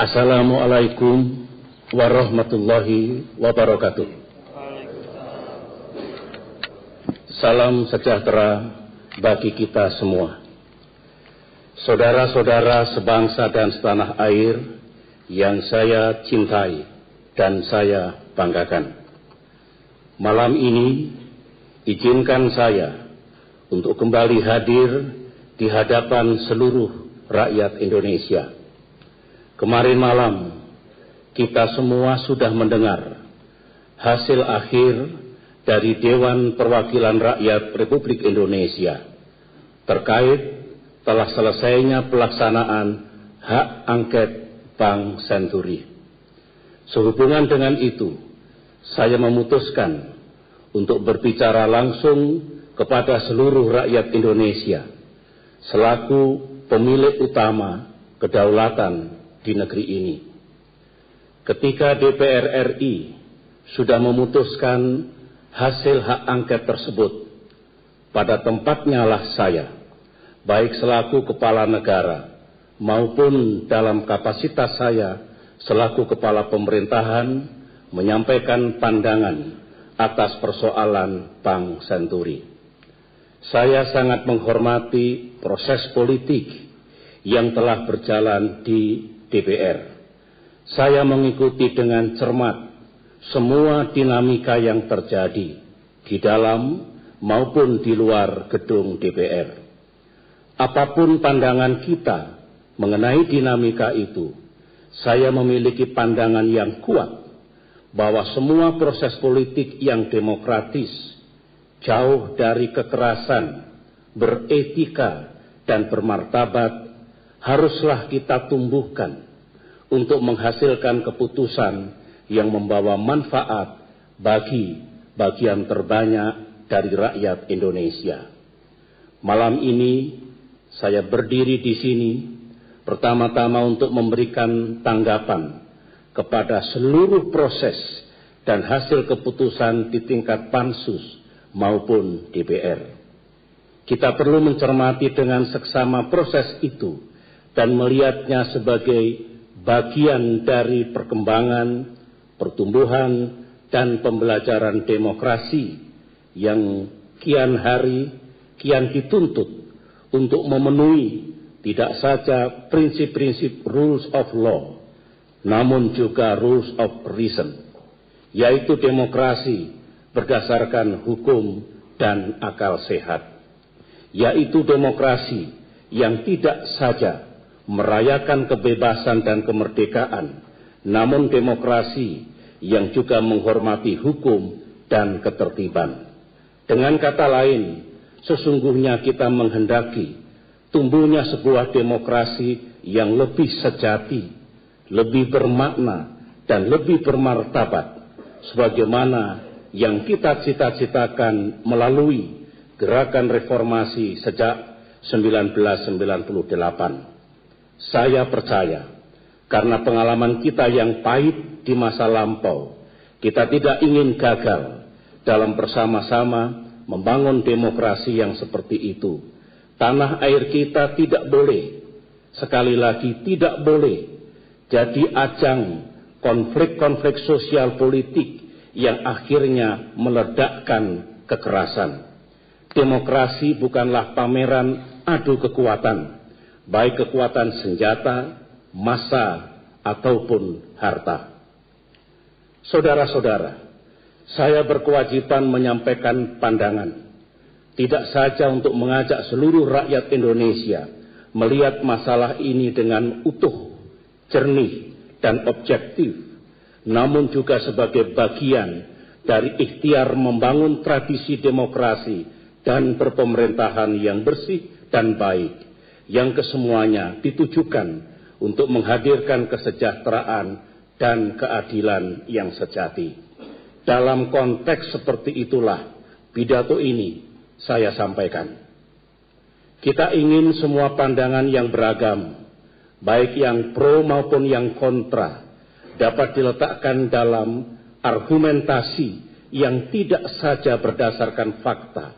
Assalamualaikum warahmatullahi wabarakatuh. Salam sejahtera bagi kita semua. Saudara-saudara sebangsa dan setanah air yang saya cintai dan saya banggakan. Malam ini izinkan saya untuk kembali hadir di hadapan seluruh rakyat Indonesia. Kemarin malam kita semua sudah mendengar hasil akhir dari Dewan Perwakilan Rakyat Republik Indonesia terkait telah selesainya pelaksanaan hak angket Bank Senturi. Sehubungan dengan itu, saya memutuskan untuk berbicara langsung kepada seluruh rakyat Indonesia selaku pemilik utama kedaulatan di negeri ini. Ketika DPR RI sudah memutuskan hasil hak angket tersebut, pada tempatnya lah saya, baik selaku kepala negara maupun dalam kapasitas saya selaku kepala pemerintahan, menyampaikan pandangan atas persoalan Bank Senturi. Saya sangat menghormati proses politik yang telah berjalan di DPR. Saya mengikuti dengan cermat semua dinamika yang terjadi di dalam maupun di luar gedung DPR. Apapun pandangan kita mengenai dinamika itu, saya memiliki pandangan yang kuat bahwa semua proses politik yang demokratis, jauh dari kekerasan, beretika, dan bermartabat, haruslah kita tumbuhkan untuk menghasilkan keputusan yang membawa manfaat bagi bagian terbanyak dari rakyat Indonesia. Malam ini saya berdiri di sini pertama-tama untuk memberikan tanggapan kepada seluruh proses dan hasil keputusan di tingkat Pansus maupun DPR. Kita perlu mencermati dengan seksama proses itu dan melihatnya sebagai bagian dari perkembangan, pertumbuhan, dan pembelajaran demokrasi yang kian hari kian dituntut untuk memenuhi tidak saja prinsip-prinsip rules of law, namun juga rules of reason, yaitu demokrasi berdasarkan hukum dan akal sehat, yaitu demokrasi yang tidak saja merayakan kebebasan dan kemerdekaan, namun demokrasi yang juga menghormati hukum dan ketertiban. Dengan kata lain, sesungguhnya kita menghendaki tumbuhnya sebuah demokrasi yang lebih sejati, lebih bermakna, dan lebih bermartabat, sebagaimana yang kita cita-citakan melalui gerakan reformasi sejak 1998. Saya percaya, karena pengalaman kita yang pahit di masa lampau, kita tidak ingin gagal dalam bersama-sama membangun demokrasi yang seperti itu. Tanah air kita tidak boleh, sekali lagi tidak boleh, jadi ajang konflik-konflik sosial politik yang akhirnya meledakkan kekerasan. Demokrasi bukanlah pameran adu kekuatan, baik kekuatan senjata, massa, ataupun harta. Saudara-saudara, saya berkewajiban menyampaikan pandangan, tidak saja untuk mengajak seluruh rakyat Indonesia melihat masalah ini dengan utuh, jernih, dan objektif, namun juga sebagai bagian dari ikhtiar membangun tradisi demokrasi dan berpemerintahan yang bersih dan baik, yang kesemuanya ditujukan untuk menghadirkan kesejahteraan dan keadilan yang sejati. Dalam konteks seperti itulah pidato ini saya sampaikan. Kita ingin semua pandangan yang beragam, baik yang pro maupun yang kontra, dapat diletakkan dalam argumentasi yang tidak saja berdasarkan fakta,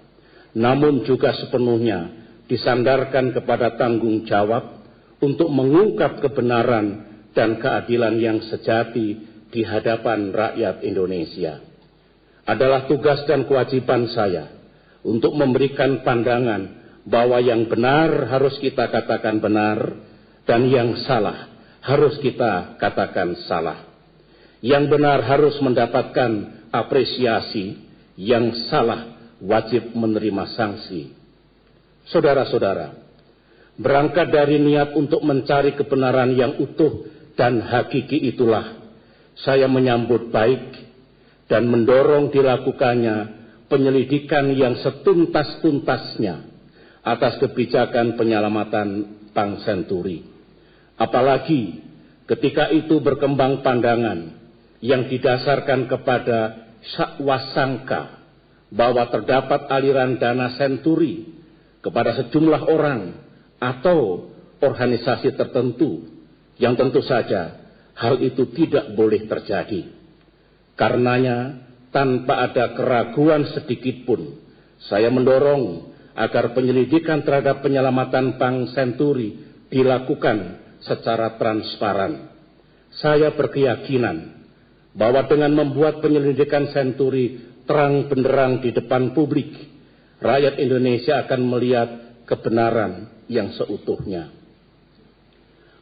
namun juga sepenuhnya disandarkan kepada tanggung jawab untuk mengungkap kebenaran dan keadilan yang sejati di hadapan rakyat Indonesia. Adalah tugas dan kewajiban saya untuk memberikan pandangan bahwa yang benar harus kita katakan benar dan yang salah harus kita katakan salah. Yang benar harus mendapatkan apresiasi, yang salah wajib menerima sanksi. Saudara-saudara, berangkat dari niat untuk mencari kebenaran yang utuh dan hakiki itulah saya menyambut baik dan mendorong dilakukannya penyelidikan yang setuntas-tuntasnya atas kebijakan penyelamatan Bank Senturi. Apalagi ketika itu berkembang pandangan yang didasarkan kepada sakwasangka bahwa terdapat aliran dana Senturi kepada sejumlah orang atau organisasi tertentu, yang tentu saja hal itu tidak boleh terjadi. Karenanya, tanpa ada keraguan sedikit pun, saya mendorong agar penyelidikan terhadap penyelamatan Bank Senturi dilakukan secara transparan. Saya berkeyakinan bahwa dengan membuat penyelidikan Senturi terang benderang di depan publik, rakyat Indonesia akan melihat kebenaran yang seutuhnya.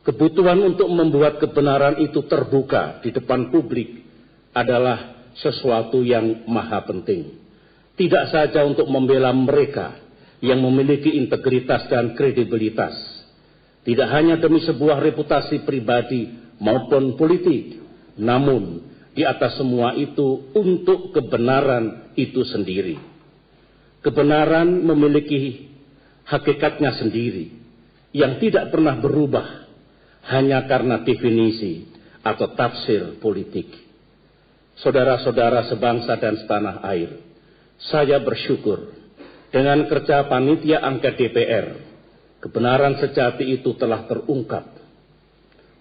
Kebutuhan untuk membuat kebenaran itu terbuka di depan publik adalah sesuatu yang maha penting. Tidak saja untuk membela mereka yang memiliki integritas dan kredibilitas. Tidak hanya demi sebuah reputasi pribadi maupun politik. Namun, di atas semua itu untuk kebenaran itu sendiri. Kebenaran memiliki hakikatnya sendiri yang tidak pernah berubah hanya karena definisi atau tafsir politik. Saudara-saudara sebangsa dan setanah air, saya bersyukur dengan kerja panitia angket DPR, kebenaran sejati itu telah terungkap.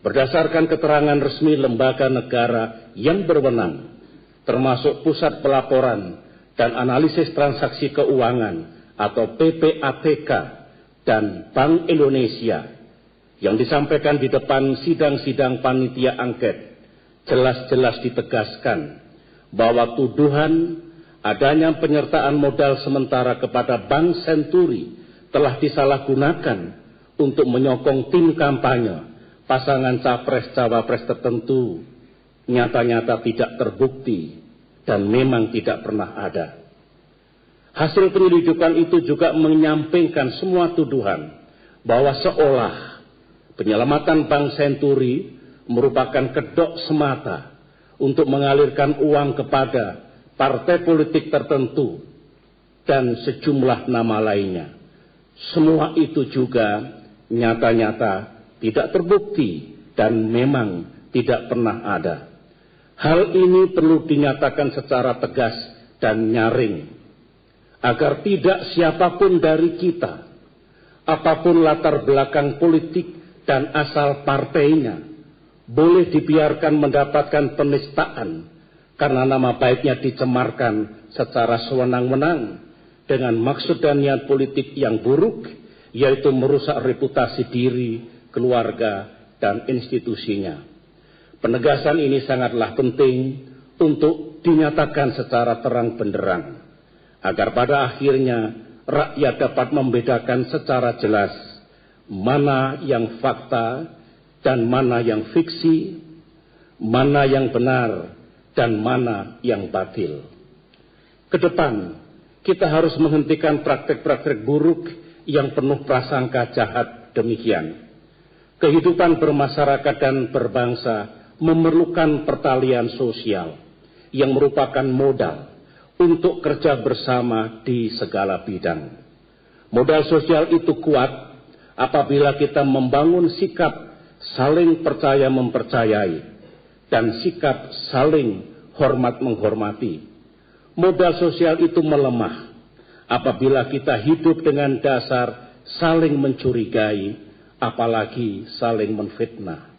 Berdasarkan keterangan resmi lembaga negara yang berwenang, termasuk Pusat Pelaporan dan Analisis Transaksi Keuangan atau PPATK dan Bank Indonesia, yang disampaikan di depan sidang-sidang panitia angket, jelas-jelas ditegaskan bahwa tuduhan adanya penyertaan modal sementara kepada Bank Senturi telah disalahgunakan untuk menyokong tim kampanye pasangan capres-cawapres tertentu nyata-nyata tidak terbukti dan memang tidak pernah ada. Hasil penyelidikan itu juga menyampaikan semua tuduhan bahwa seolah penyelamatan Bank Senturi merupakan kedok semata untuk mengalirkan uang kepada partai politik tertentu dan sejumlah nama lainnya. Semua itu juga nyata-nyata tidak terbukti dan memang tidak pernah ada. Hal ini perlu dinyatakan secara tegas dan nyaring, agar tidak siapapun dari kita, apapun latar belakang politik dan asal partainya, boleh dibiarkan mendapatkan penistaan karena nama baiknya dicemarkan secara sewenang-wenang dengan maksud dan niat politik yang buruk, yaitu merusak reputasi diri, keluarga, dan institusinya. Penegasan ini sangatlah penting untuk dinyatakan secara terang benderang, agar pada akhirnya rakyat dapat membedakan secara jelas mana yang fakta dan mana yang fiksi, mana yang benar dan mana yang batil. Kedepan, kita harus menghentikan praktek-praktek buruk yang penuh prasangka jahat demikian. Kehidupan bermasyarakat dan berbangsa memerlukan pertalian sosial yang merupakan modal untuk kerja bersama di segala bidang. Modal sosial itu kuat apabila kita membangun sikap saling percaya mempercayai dan sikap saling hormat menghormati. Modal sosial itu melemah apabila kita hidup dengan dasar saling mencurigai, apalagi saling menfitnah.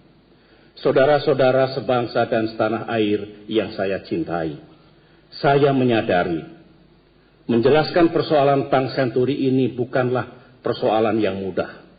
Saudara-saudara sebangsa dan setanah air yang saya cintai, saya menyadari menjelaskan persoalan Bank Senturi ini bukanlah persoalan yang mudah.